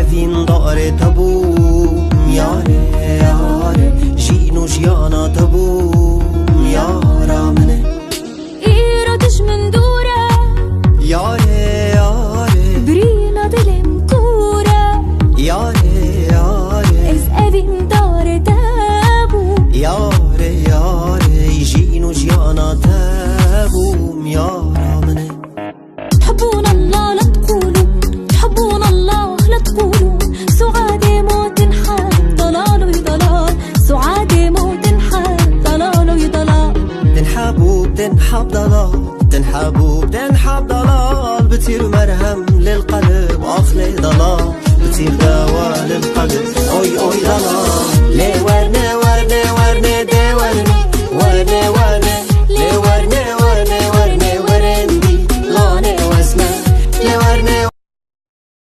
evin dare tabum yare yare جينو جيانا تبوم يارا منه إيرادش من دورة ياري ياري برينا دلم كورة ياري ياري إز أبين دار تابوم ياري ياري جينو جيانا تبوم يارا منه تحبون الله لا تقولوا تحبون الله لا تقولوا سعادة موت نحال ضلال وضلال سعادة موت نحال ضلال وضلال تنحبوا بتنحب ضلال تنحبوا بتنحب ضلال بتصيروا